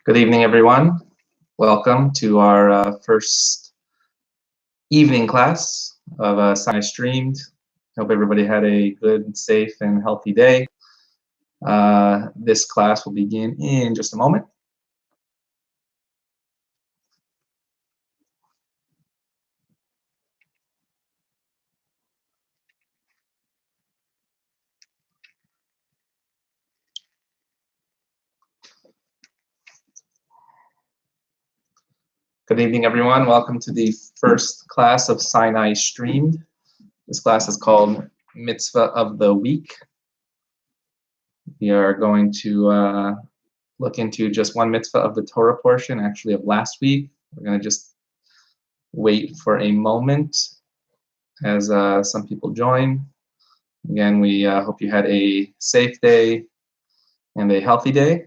Good evening, everyone. Welcome to our first evening class of Sinai Streamed. Hope everybody had a good, safe, and healthy day. This class will begin in just a moment. Good evening, everyone. Welcome to the first class of Sinai Streamed. This class is called Mitzvah of the Week. We are going to look into just one mitzvah of the Torah portion, actually of last week. We're going to just wait for a moment as some people join. Again, we hope you had a safe day and a healthy day.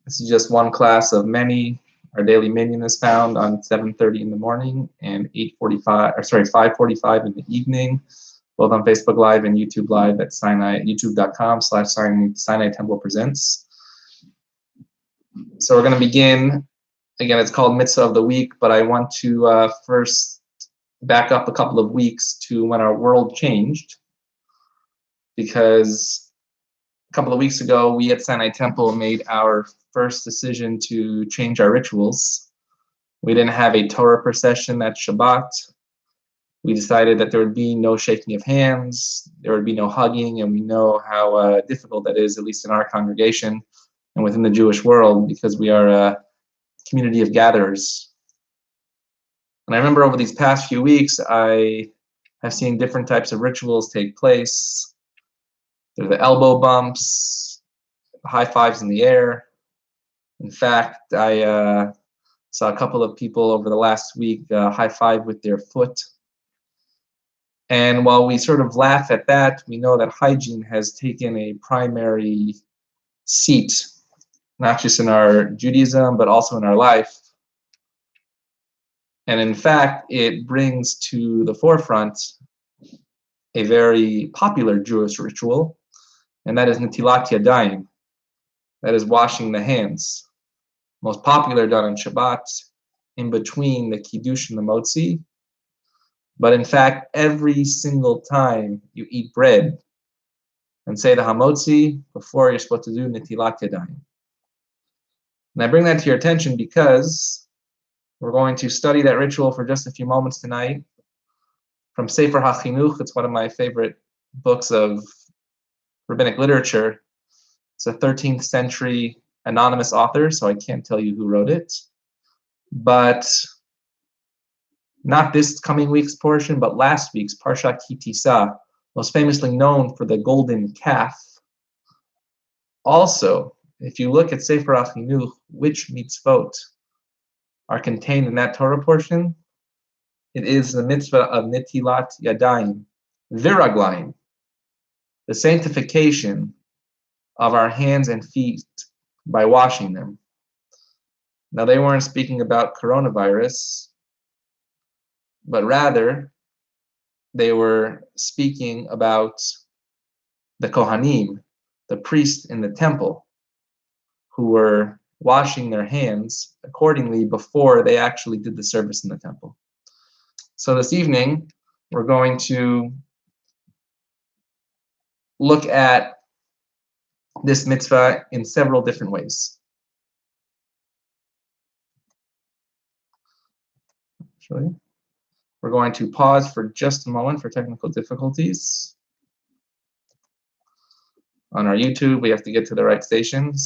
This is just one class of many. Our daily minyan is found on 7:30 in the morning and 5:45 in the evening, both on Facebook Live and YouTube Live at youtube.com/Sinai Temple Presents. So we're going to begin. Again, it's called Mitzvah of the Week, but I want to first back up a couple of weeks to when our world changed, because a couple of weeks ago, we at Sinai Temple made our first decision to change our rituals. We didn't have a Torah procession that Shabbat. We decided that there would be no shaking of hands, there would be no hugging, and we know how difficult that is, at least in our congregation and within the Jewish world, because we are a community of gatherers. And I remember over these past few weeks, I have seen different types of rituals take place. There are the elbow bumps, high fives in the air. In fact, I saw a couple of people over the last week high five with their foot. And while we sort of laugh at that, we know that hygiene has taken a primary seat, not just in our Judaism, but also in our life. And in fact, it brings to the forefront a very popular Jewish ritual, and that is Netilat Yadayim. That is washing the hands. Most popular done on Shabbat, in between the Kiddush and the Motzi. But in fact, every single time you eat bread and say the Hamotzi, before you're supposed to do Netilat Yadayim. And I bring that to your attention because we're going to study that ritual for just a few moments tonight. From Sefer HaChinuch, it's one of my favorite books of rabbinic literature. It's a 13th century anonymous author, so I can't tell you who wrote it. But not this coming week's portion, but last week's Parshat Ki Tisa, most famously known for the golden calf. Also, if you look at Sefer HaChinuch, which mitzvot are contained in that Torah portion, it is the mitzvah of Netilat Yadayim, Viraglayim, the sanctification of our hands and feet by washing them. Now, they weren't speaking about coronavirus, but rather they were speaking about the Kohanim, the priests in the temple, who were washing their hands accordingly before they actually did the service in the temple. So this evening, we're going to look at this mitzvah in several different ways. Actually, we're going to pause for just a moment for technical difficulties. On our YouTube, we have to get to the right stations.